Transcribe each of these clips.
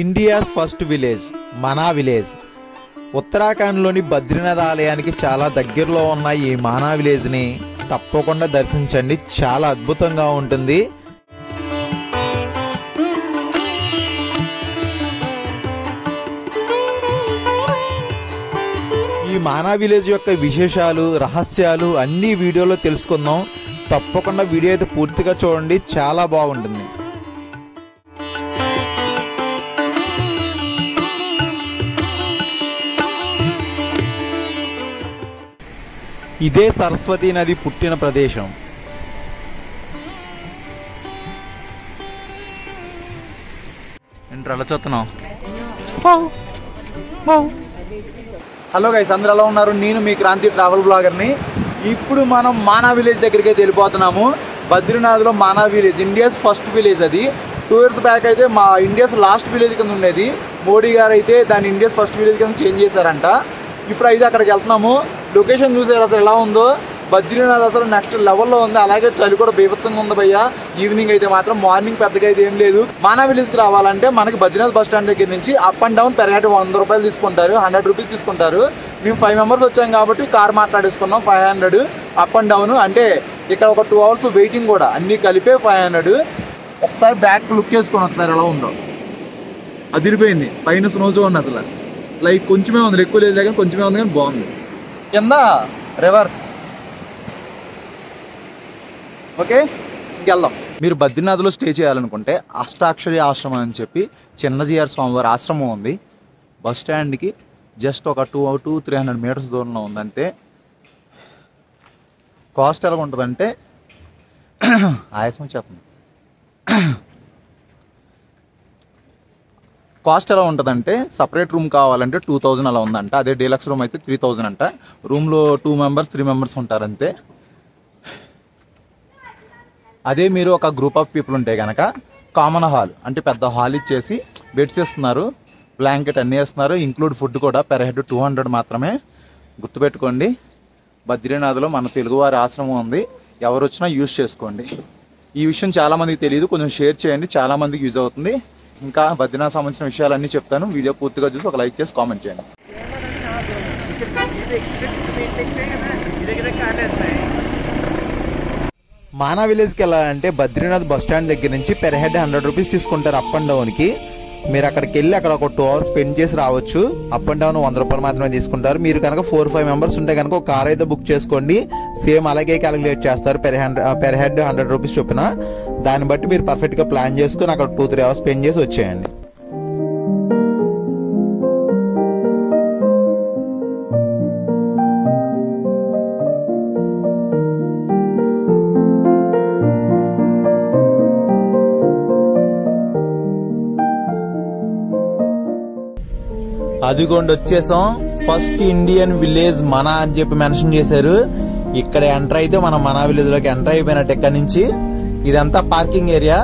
India's first village Mana village. ఉత్తరాఖండ్లోని బద్రీనాథ్ ఆలయానికి చాలా దగ్గరలో ఉన్న ఈ మానా విలేజ్ని తప్పకుండా దర్శించండి. చాలా అద్భుతంగా ఉంటుంది. ఈ మానా విలేజ్ యొక్క విశేషాలు, రహస్యాలు అన్ని వీడియోలో తెలుసుకుందాం. తప్పకుండా వీడియో అయితే పూర్తిగా చూడండి, చాలా బాగుంటుంది. ఇదే సరస్వతీ నది పుట్టిన ప్రదేశం. అలా చూస్తున్నాం. హలో గైస్, అందరూ ఎలా ఉన్నారు? నేను మీ క్రాంతి ట్రావెల్ బ్లాగర్ని. ఇప్పుడు మనం మానా విలేజ్ దగ్గరికి అయితే వెళ్ళిపోతున్నాము. బద్రీనాథ్లో మానా విలేజ్ ఇండియాస్ ఫస్ట్ విలేజ్. అది 2 years బ్యాక్ అయితే మా ఇండియాస్ లాస్ట్ విలేజ్ కింద ఉండేది. మోడీ గారు అయితే దాన్ని ఇండియాస్ ఫస్ట్ విలేజ్ కింద చేంజ్ చేశారంట. ఇప్పుడు అయితే అక్కడికి వెళ్తున్నాము. లొకేషన్ చూసారు అసలు ఎలా ఉందో. బద్రీనాథ్ అసలు నెక్స్ట్ లెవెల్లో ఉంది. అలాగే చలి కూడా బీభత్సంగా ఉంది భయ్య. ఈవినింగ్ అయితే మాత్రం, మార్నింగ్ పెద్దగా అయితే ఏం లేదు. మానా విలేజ్కి రావాలంటే మనకి బద్రీనాథ్ బస్ స్టాండ్ దగ్గర నుంచి up and down per head 100 రూపాయలు తీసుకుంటారు, 100 రూపీస్ తీసుకుంటారు. మేము 5 members వచ్చాం కాబట్టి కార్ మాట్లాడేసుకున్నాం. 500 up and down. అంటే ఇక్కడ ఒక 2 hours వెయిటింగ్ కూడా, అన్నీ కలిపే 500. ఒకసారి బ్యాక్ లుక్ వేసుకోండి ఒకసారి ఎలా ఉందో. అదిరిపోయింది. పైన స్నో చూడండి అసలు. లైక్ కొంచెమే ఉంది, ఎక్కువ లేదు కానీ కొంచెమే ఉంది, కానీ బాగుంది. కింద రివర్. ఓకే, ఇంకెళ్దాం. మీరు బద్రీనాథ్లో స్టే చేయాలనుకుంటే అష్టాక్షరి ఆశ్రమం అని చెప్పి చిన్నజీఆర్ స్వామివారి ఆశ్రమం ఉంది. బస్ స్టాండ్కి జస్ట్ ఒక 200-300 meters దూరంలో ఉంది అంతే. కాస్ట్ ఎలా ఉంటుందంటే ఆయాసం చెప్పండి. కాస్ట్ ఎలా ఉంటుందంటే సపరేట్ రూమ్ కావాలంటే 2000 అలా ఉందంట. అదే డీలక్స్ రూమ్ అయితే 3000 అంట. రూమ్లో 2 members 3 members ఉంటారు అంతే. అదే మీరు ఒక గ్రూప్ ఆఫ్ పీపుల్ ఉంటే కనుక కామన్ హాల్ అంటే పెద్ద హాల్ ఇచ్చేసి బెడ్స్ ఇస్తున్నారు, బ్లాంకెట్ అన్నీ ఇస్తున్నారు, ఇంక్లూడ్ ఫుడ్ కూడా పెర్ హెడ్ 200 మాత్రమే. గుర్తుపెట్టుకోండి, బద్రీనాథ్లో మన తెలుగువారి ఆశ్రమం ఉంది. ఎవరు వచ్చినా యూజ్ చేసుకోండి. ఈ విషయం చాలామందికి తెలియదు, కొంచెం షేర్ చేయండి, చాలామందికి యూజ్ అవుతుంది. ఇంకా బద్రీనాథ్ సంబంధించిన విషయాలన్నీ చెప్తాను. వీడియో పూర్తిగా చూసి ఒక లైక్ చేసి కామెంట్ చేయండి. మానా విలేజ్కి వెళ్ళాలంటే బద్రీనాథ్ బస్ స్టాండ్ దగ్గర నుంచి పెర్ హెడ్ 100 రూపీస్ తీసుకుంటారు అప్ అండ్ డౌన్కి. మీరు అక్కడికి వెళ్ళి అక్కడ ఒక 2 hours స్పెండ్ చేసి రావచ్చు. అప్ అండ్ డౌన్ 100 రూపాయలు మాత్రమే తీసుకుంటారు. మీరు కనుక 4-5 members ఉంటే కనుక ఒక కార్ అయితే బుక్ చేసుకోండి. సేమ్ అలాగే క్యాలిక్యులేట్ చేస్తారు పెర్ హెడ్ 100 రూపీస్ చొప్పున. దాన్ని బట్టి మీరు పర్ఫెక్ట్గా ప్లాన్ చేసుకుని అక్కడ 2-3 hours స్పెండ్ చేసి వచ్చేయండి. అదిగోండి వచ్చేసాం. ఫస్ట్ ఇండియన్ విలేజ్ మనా అని చెప్పి మెన్షన్ చేశారు. ఇక్కడ ఎంటర్ అయితే మనం మనా విలేజ్ లోకి ఎంటర్ అయిపోయినట్టు. ఇక్కడ నుంచి ఇదంతా పార్కింగ్ ఏరియా.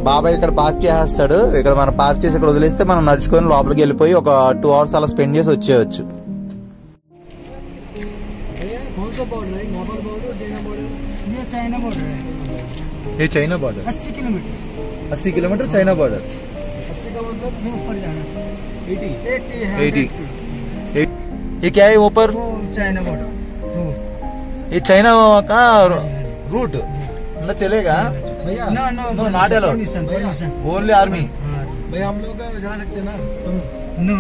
బాబాయ్ ఇక్కడ పార్క్ చేసేస్తాడు. ఇక్కడ మనం పార్క్ చేసి ఇక్కడ వదిలేస్తే మనం నడుచుకొని లోపలికి వెళ్ళిపోయి ఒక 2 hours అలా స్పెండ్ చేసి వచ్చేయచ్చు. China border 80 kilometre China border. 80 ये क्या है ऊपर? China border. ये चाइना का रूट ना चलेगा? No not allowed, only army. भैया हम लोग जा सकते हैं ना? नो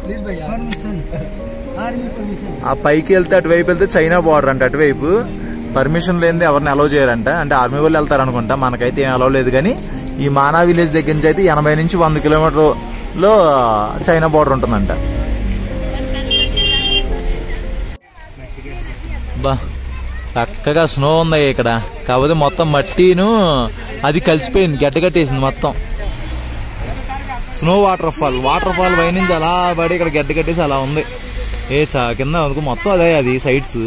प्लीज भैया परमिशन, आर्मी परमिशन. ఆ పైకి వెళ్తే అటువైపు వెళ్తే చైనా బోర్డర్ అంటే అటువైపు పర్మిషన్ లేనిది ఎవరిని అలౌ చేయరంట. అంటే ఆర్మీ వాళ్ళు వెళ్తారు అనుకుంటా, మనకైతే ఏం అలౌ లేదు. కానీ ఈ మానా విలేజ్ దగ్గర నుంచి అయితే 80 నుంచి 100 kilometerలో చైనా బోర్డర్ ఉంటుందంట. బా చక్కగా స్నో ఉంది ఇక్కడ. కాకపోతే మొత్తం మట్టిను అది కలిసిపోయింది, గడ్డగట్టేసింది మొత్తం. స్నో వాటర్ ఫాల్ పై నుంచి అలా పడి ఇక్కడ గడ్డగట్టేసి అలా ఉంది. కింద అందుకు మొత్తం అదే అది సైడ్స్.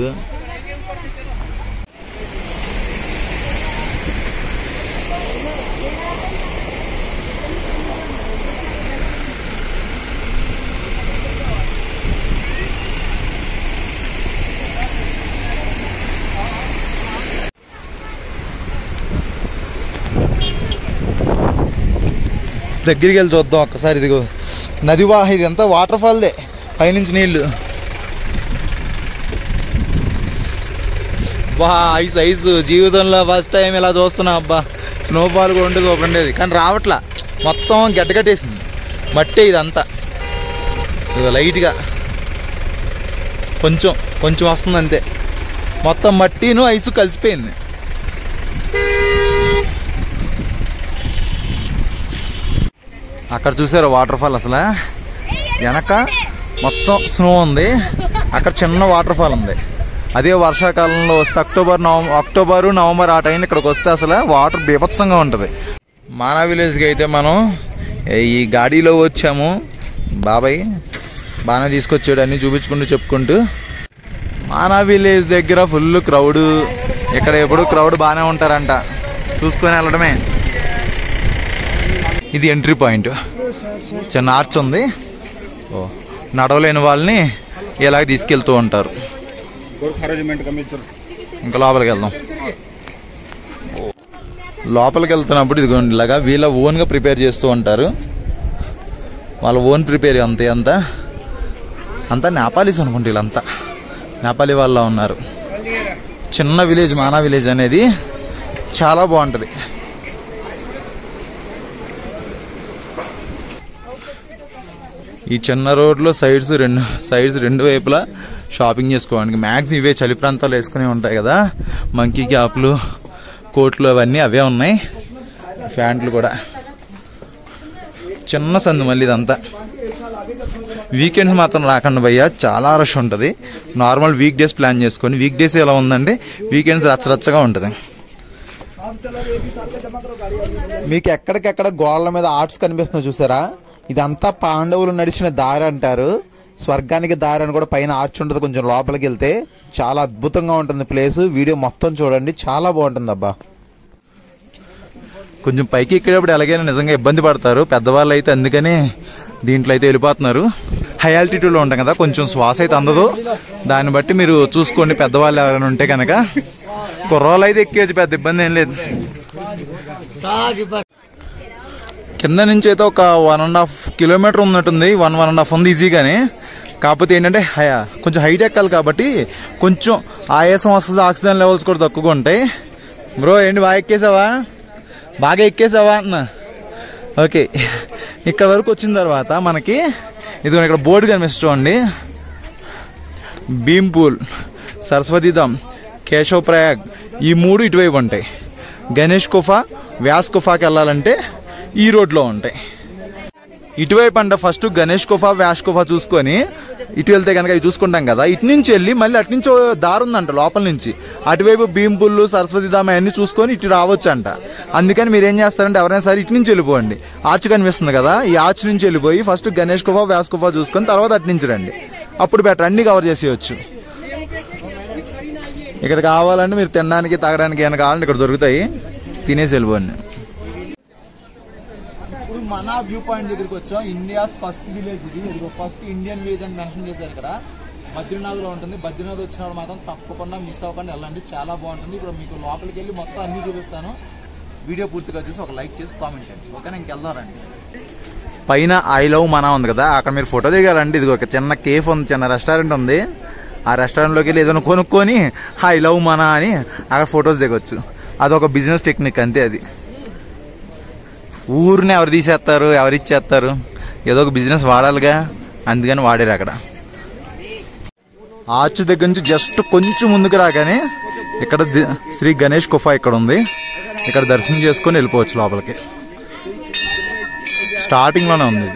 దగ్గరికి వెళ్ళి చూద్దాం ఒక్కసారి. ఇదిగో నది ఇది అంతా వాటర్ ఫాల్దే, పైనుంచి నీళ్ళు. బా ఐస్ ఐస్ జీవితంలో ఫస్ట్ టైం ఇలా చూస్తున్నా. అబ్బా స్నోఫాల్ కూడా ఉండేది ఒకటి ఉండేది, కానీ రావట్లా, మొత్తం గడ్డగట్టేసింది మట్టే ఇదంతా. ఇదిగో లైట్గా కొంచెం కొంచెం వస్తుంది అంతే, మొత్తం మట్టిను ఐసు కలిసిపోయింది. అక్కడ చూసారు వాటర్ ఫాల్, అసలు వెనక మొత్తం స్నో ఉంది, అక్కడ చిన్న వాటర్ ఫాల్ ఉంది. అదే వర్షాకాలంలో వస్తే అక్టోబరు నవంబర్ ఆ టైం ఇక్కడికి వస్తే అసలు వాటర్ బీభత్సంగా ఉంటుంది. మానా విలేజ్కి అయితే మనం ఈ గాడిలో వచ్చాము. బాబాయ్ బాగా తీసుకొచ్చాడు అన్నీ చూపించుకుంటూ చెప్పుకుంటూ. మానా విలేజ్ దగ్గర ఫుల్ క్రౌడ్, ఇక్కడ ఎప్పుడు క్రౌడ్ బాగానే ఉంటారంట, చూసుకొని వెళ్ళడమే. ఇది ఎంట్రీ పాయింట్, చిన్న ఆర్చ్ ఉంది. నడవలేని వాళ్ళని ఇలాగ తీసుకెళ్తూ ఉంటారు. ఇంకా లోపలికి వెళ్దాం. లోపలికి వెళ్తున్నప్పుడు ఇదిగోండి ఇలాగా వీళ్ళ ఓన్గా ప్రిపేర్ చేస్తూ ఉంటారు. వాళ్ళ ఓన్ ప్రిపేర్ అంతా నేపాలీస్ అనుకుంటే, వీళ్ళంతా నేపాలీ వాళ్ళ ఉన్నారు. చిన్న విలేజ్ మానా విలేజ్ అనేది చాలా బాగుంటుంది. ఈ చిన్న రోడ్లో సైడ్స్ రెండు వైపులా షాపింగ్ చేసుకోవడానికి మ్యాక్సిమం ఇవే చలి ప్రాంతాలు వేసుకుని ఉంటాయి కదా. మంకీ క్యాప్లు, కోట్లు అవన్నీ అవే ఉన్నాయి, ప్యాంట్లు కూడా. చిన్న సందు మళ్ళీ ఇదంతా. వీకెండ్స్ మాత్రం రాకండి భయ్య, చాలా రష్ ఉంటుంది. నార్మల్ వీక్ డేస్ ప్లాన్ చేసుకొని, వీక్ డేస్ ఎలా ఉందంటే వీకెండ్స్ రచ్చరచ్చగా ఉంటుంది. మీకు ఎక్కడికెక్కడ గోడల మీద ఆర్ట్స్ కనిపిస్తున్నాయి చూసారా, ఇదంతా పాండవులు నడిచిన దారి అంటారు. స్వర్గానికి దారి అని కూడా పైన ఆర్చ్ ఉంటుంది. కొంచెం లోపలికి వెళ్తే చాలా అద్భుతంగా ఉంటుంది ప్లేస్. వీడియో మొత్తం చూడండి, చాలా బాగుంటుంది. అబ్బా కొంచెం పైకి ఎక్కేటప్పుడు ఎలాగైనా నిజంగా ఇబ్బంది పడతారు పెద్దవాళ్ళు అయితే, అందుకని దీంట్లో అయితే వెళ్ళిపోతున్నారు. హై ఆల్టిట్యూడ్లో ఉంటాం కదా, కొంచెం శ్వాస అయితే అందదు. దాన్ని బట్టి మీరు చూసుకోండి, పెద్దవాళ్ళు ఎవరైనా ఉంటే కనుక. కుర్రోళ్ళు అయితే ఎక్కేయచ్చు, పెద్ద ఇబ్బంది ఏం లేదు. కింద నుంచి అయితే ఒక 1.5 కిలోమీటర్ ఉన్నట్టుంది, 1.5 ఉంది ఈజీగానే. కాకపోతే ఏంటంటే కొంచెం హైట్ ఎక్కాలి కాబట్టి కొంచెం ఆయాసం వస్తుంది, ఆక్సిజన్ లెవెల్స్ కూడా తక్కువగా ఉంటాయి. బ్రో ఏంటి బాగా ఎక్కేసావా అన్న? ఓకే, ఇక్కడ వరకు వచ్చిన తర్వాత మనకి ఇది ఇక్కడ బోర్డు కనిపిస్తుంది చూడండి. భీంపూల్, సరస్వతీధామ్, కేశవ్ ప్రయాగ్ ఈ 3 ఇటువైపు ఉంటాయి. గణేష్ గుఫా, వ్యాస్ గుఫాకి వెళ్ళాలంటే ఈ రోడ్లో ఉంటాయి. ఇటువైపు అంటే ఫస్ట్ గణేష్ గుఫా, వ్యాస్ గుఫా చూసుకొని ఇటు వెళ్తే కనుక ఇవి చూసుకుంటాం కదా. ఇటు నుంచి వెళ్ళి మళ్ళీ అటు నుంచి దారి ఉందంట లోపల నుంచి, అటువైపు భీంపుల్లు, సరస్వతీధామ అన్నీ చూసుకొని ఇటు రావచ్చు అంట. అందుకని మీరు ఏం చేస్తారంటే ఎవరైనా సరే ఇటు నుంచి వెళ్ళిపోండి. ఆర్చ్ కనిపిస్తుంది కదా, ఈ ఆర్చ్ నుంచి వెళ్ళిపోయి ఫస్ట్ గణేష్ గుఫా, వ్యాస్ గుఫా చూసుకొని తర్వాత అటు నుంచి రండి, అప్పుడు బెటర్, అన్నీ కవర్ చేసేయచ్చు. ఇక్కడ కావాలంటే మీరు తినడానికి తాగడానికి ఏమైనా కావాలంటే ఇక్కడ దొరుకుతాయి, తినేసి వెళ్ళిపోండి. ఇప్పుడు మన వ్యూ పాయింట్ దగ్గరికి వచ్చాం. ఇండియాస్ ఫస్ట్ విలేజ్ ఇది. ఫస్ట్ ఇండియన్ విలేజ్ అని మెన్షన్ చేశారు ఇక్కడ. బద్రీనాథ్లో ఉంటుంది. బద్రీనాథ్ వచ్చినప్పుడు మాత్రం తప్పకుండా మిస్ అవ్వకుండా వెళ్ళండి, చాలా బాగుంటుంది. ఇప్పుడు మీకు లోపలికి వెళ్ళి మొత్తం అన్ని చూపిస్తాను. వీడియో పూర్తిగా చూసి ఒక లైక్ చేసి కామెంట్ చేయండి, ఓకేనా? ఇంకెళ్దాం రండి. పైన ఐ లవ్ మనా ఉంది కదా, అక్కడ మీరు ఫోటో దిగాలండి. ఇది ఒక చిన్న కేఫ్ ఉంది, చిన్న రెస్టారెంట్ ఉంది. ఆ రెస్టారెంట్లోకి వెళ్ళి ఏదైనా కొనుక్కొని ఐ లవ్ మనా అని అక్కడ ఫొటోస్ దిగొచ్చు. అదొక బిజినెస్ టెక్నిక్ అంతే. అది ఊరిని ఎవరు తీసేస్తారు, ఎవరు ఇచ్చేస్తారు, ఏదో ఒక బిజినెస్ వాడాలిగా, అందుకని వాడారు అక్కడ. ఆర్చ్ దగ్గర నుంచి జస్ట్ కొంచెం ముందుకు రాగానే ఇక్కడ శ్రీ గణేష్ గుఫా ఇక్కడ ఉంది. ఇక్కడ దర్శనం చేసుకొని వెళ్ళిపోవచ్చు లోపలికి. స్టార్టింగ్లోనే ఉంది.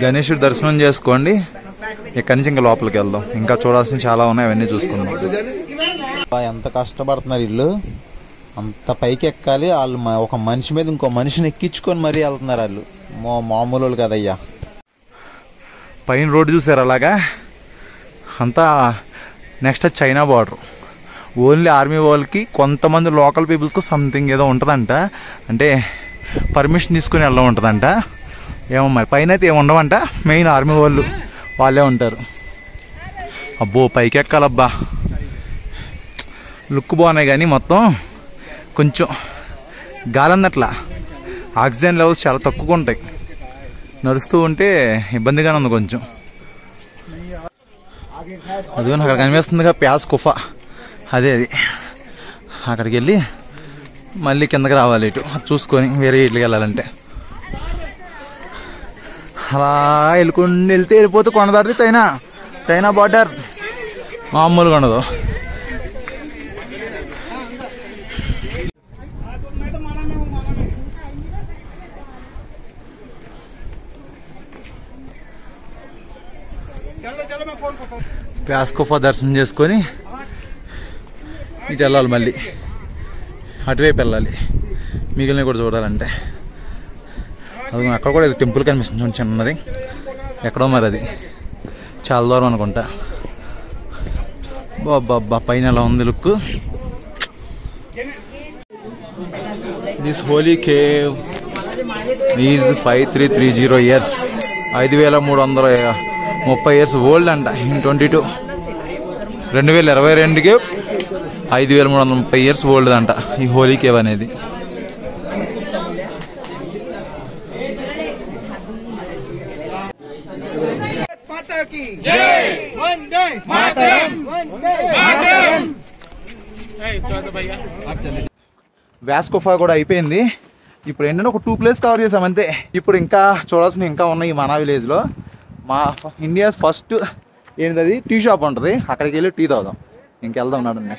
గణేశుడి దర్శనం చేసుకోండి, ఇక్కడి నుంచి ఇంకా లోపలికి వెళ్దాం. ఇంకా చూడాల్సిన చాలా ఉన్నాయి, అవన్నీ చూసుకుందాం. ఎంత కష్టపడుతున్నారు ఇల్లు, అంత పైకి ఎక్కాలి. వాళ్ళు ఒక మనిషి మీద ఇంకో మనిషిని ఎక్కించుకొని మరీ వెళ్తున్నారు వాళ్ళు. మామూలు వాళ్ళు కదయ్యా. పైన రోడ్డు చూసారు అలాగా, అంతా next China border. Only army వాళ్ళకి, కొంతమంది లోకల్ పీపుల్స్కి సంథింగ్ ఏదో ఉంటుందంట, అంటే పర్మిషన్ తీసుకుని వెళ్ళడం ఉంటుందంట. ఏమో మరి పైన అయితే ఏమి ఉండవంట. మెయిన్ ఆర్మీ వాళ్ళు వాళ్ళే ఉంటారు. అబ్బో పైకి ఎక్కాలబ్బా, లుక్ బాగున్నాయి కానీ మొత్తం కొంచెం గాలి అన్నట్లా ఆక్సిజన్ లెవెల్స్ చాలా తక్కువగా ఉంటాయి. నడుస్తూ ఉంటే ఇబ్బందిగానే ఉంది కొంచెం. అదిగో అక్కడ కనిపిస్తుందిగా ప్యాస్ కుఫా, అదే అది. అక్కడికి వెళ్ళి మళ్ళీ కిందకి రావాలి ఇటు చూసుకొని వేరే ఇట్లకి వెళ్ళాలంటే. అలా వెళ్తే వెళ్ళిపోతే కొండ దాటితే చైనా బార్డర్ మామూలుగా ఉండదు. ప్యాస్ కుఫా దర్శనం చేసుకొని ఇటు వెళ్ళాలి, మళ్ళీ అటువైపు వెళ్ళాలి మిగిలినవి కూడా చూడాలంటే. అది అక్కడ కూడా ఏదో టెంపుల్ కనిపిస్తుంది చిన్నది, ఎక్కడో మరి అది చాలా దూరం అనుకుంటా. బాబా పైన ఎలా ఉంది look. This holy cave is 5330 years, 5330 years old అంట. ఇన్ 2022కి 5330 years ఓల్డ్ అంట ఈ హోలీ కేవ్ అనేది. వ్యాస్ గుఫా కూడా అయిపోయింది. ఇప్పుడు ఏంటంటే ఒక 2 places కవర్ చేసాం అంతే. ఇప్పుడు ఇంకా చూడాల్సినవి ఇంకా ఉన్నాయి. ఈ మనా విలేజ్లో మా ఇండియా ఫస్ట్ ఏంటది టీ షాప్ ఉంటుంది, అక్కడికి వెళ్ళి టీ తాగుదాం. ఇంకెళ్దాం నడండి.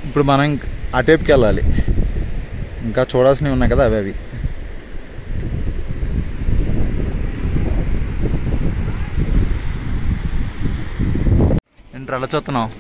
ఇప్పుడు మనం అటేపుకి వెళ్ళాలి, ఇంకా చూడాల్సినవి ఉన్నాయి కదా అవి. ఏంటి అలా చూస్తున్నావు?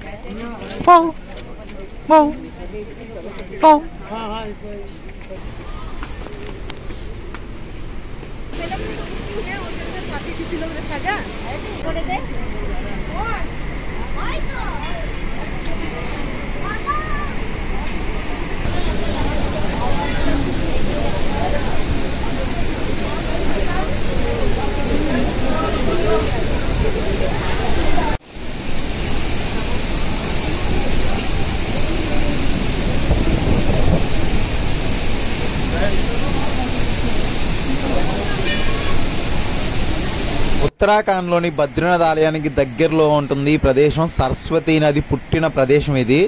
ఉత్తరాఖండ్లోని బద్రీనాథ్ ఆలయానికి దగ్గరలో ఉంటుంది ఈ ప్రదేశం. సరస్వతీ నది పుట్టిన ప్రదేశం ఇది.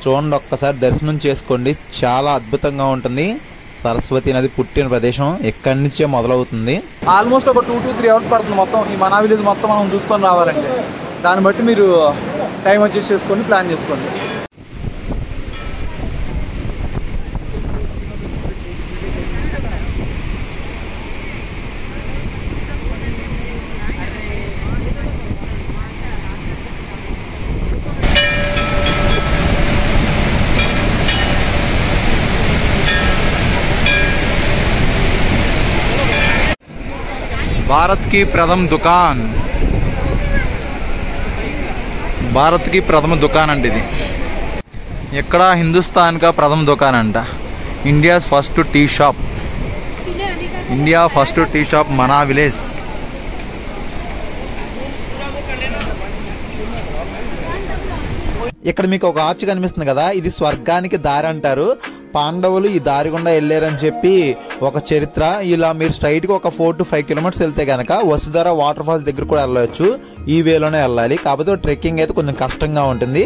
చూడండి, ఒక్కసారి దర్శనం చేసుకోండి, చాలా అద్భుతంగా ఉంటుంది. సరస్వతీ నది పుట్టిన ప్రదేశం ఎక్కడి నుంచే మొదలవుతుంది. ఆల్మోస్ట్ ఒక 2 to 3 hours పడుతుంది మొత్తం ఈ మనా విలేజ్ మొత్తం మనం చూసుకొని రావాలంటే. దాన్ని బట్టి మీరు టైం అడ్జస్ట్ చేసుకొని ప్లాన్ చేసుకోండి. భారత్ కి ప్రథమ దుకాన్ అంటే ఇది. ఎక్కడ హిందుస్థాన్ కా ప్రథమ దుకాన్ అంట. ఇండియా ఫస్ట్ టీ షాప్ మనా విలేజ్. ఇక్కడ మీకు ఒక ఆర్చ్ కనిపిస్తుంది కదా, ఇది స్వర్గానికి దారి అంటారు. పాండవులు ఈ దారి గుండా వెళ్ళారని చెప్పి ఒక చరిత్ర. ఇలా మీరు స్ట్రైట్ గా ఒక 4 to 5 kilometers వెళ్తే కనుక వసుధర వాటర్ ఫాల్స్ దగ్గర కూడా వెళ్ళవచ్చు. ఈ వేలోనే వెళ్ళాలి, కాకపోతే ట్రెక్కింగ్ అయితే కొంచెం కష్టంగా ఉంటుంది.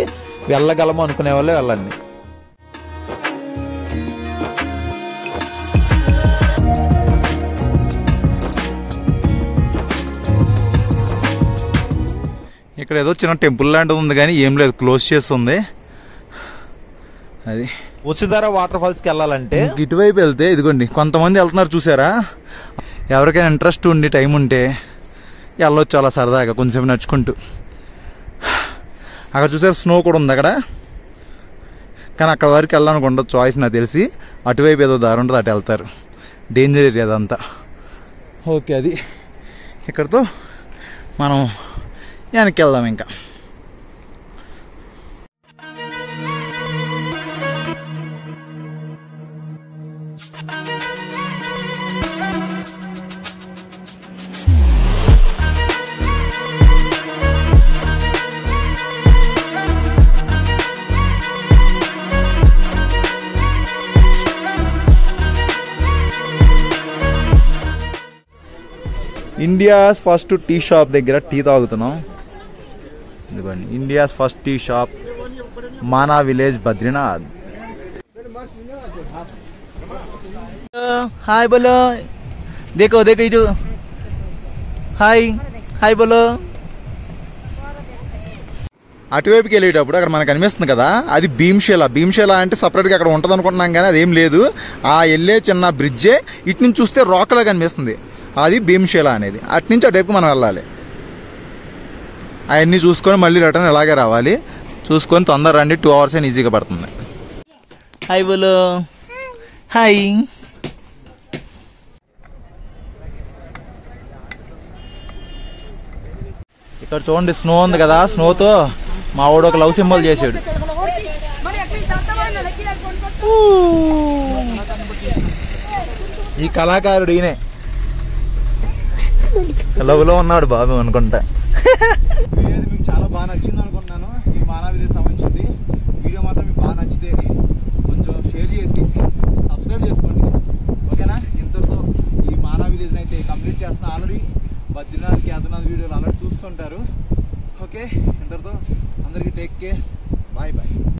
వెళ్ళగలము అనుకునే వాళ్ళే వెళ్ళండి. ఇక్కడ ఏదో చిన్న టెంపుల్ లాంటిది ఉంది కానీ ఏం లేదు, క్లోజ్ చేస్తుంది. అది వసుధర వాటర్ ఫాల్స్ కి వెళ్ళాలంటే ఇటువైపు వెళ్తే ఇదిగోండి కొంతమంది వెళ్తున్నారు చూసారా. ఎవరికైనా ఇంట్రెస్ట్ ఉండి టైం ఉంటే వెళ్ళొచ్చు అలా సరదాగా కొంచెం నడుచుకుంటూ. అక్కడ చూసారు స్నో కూడా ఉంది అక్కడ, కానీ అక్కడ వరకు వెళ్ళడానికి ఉండదు చాయిస్ నాకు తెలిసి. అటువైపు ఏదో దారి ఉంటుంది, అటు వెళ్తారు. డేంజర్ ఏరియా అదంతా. ఓకే, అది ఇక్కడతో మనం వెనక్కి వెళ్దాం ఇంకా. ఇండియాస్ ఫస్ట్ టీ షాప్ దగ్గర టీ తాగుతున్నాం. ఇదిగోండి India's first tea shop Mana village Badrinath. Hi బోలో, దేకో దేకో ఇటు. హాయ్ హాయ్ బోలో. అటువైపుకి వెళ్ళేటప్పుడు అక్కడ మనకు అనిపిస్తుంది కదా, అది భీమ్శేల అంటే సపరేట్గా అక్కడ ఉంటుంది అనుకుంటున్నాం, కానీ అదేం లేదు. ఆ వెళ్ళే చిన్న బ్రిడ్జే ఇటు నుంచి చూస్తే రాక్లా కనిపిస్తుంది, అది భీమ్శేల అనేది. అటు నుంచి అటువైపు మనం వెళ్ళాలి. అవన్నీ చూసుకొని మళ్ళీ రిటర్న్ ఇలాగే రావాలి. చూసుకొని తొందర రండి, 2 hours అని ఈజీగా పడుతుంది. హాయ్ బోలో. హాయ్. ఇక్కడ చూడండి స్నో ఉంది కదా, స్నోతో మా వాడు ఒక లవ్ సింబల్ చేసాడు. ఈ కళాకారుడు ఈయనే, లవ్ లో ఉన్నాడు బాబు అనుకుంటా. మీకు చాలా బాగా నచ్చింది అనుకుంటున్నాను. ఈ మానా విలేజ్ సంబంధించింది వీడియో మాత్రం మీకు బాగా నచ్చితే కొంచెం షేర్ చేసి సబ్స్క్రైబ్ చేసుకోండి, ఓకేనా? ఇంతటితో ఈ మానా విలేజ్ని అయితే కంప్లీట్ చేస్తున్నా. ఆల్రెడీ బద్రీనాథ్ కేదార్నాథ్ వీడియోలు ఆల్రెడీ చూస్తుంటారు. ఓకే, ఇంతటితో అందరికీ టేక్ కేర్, బాయ్ బాయ్.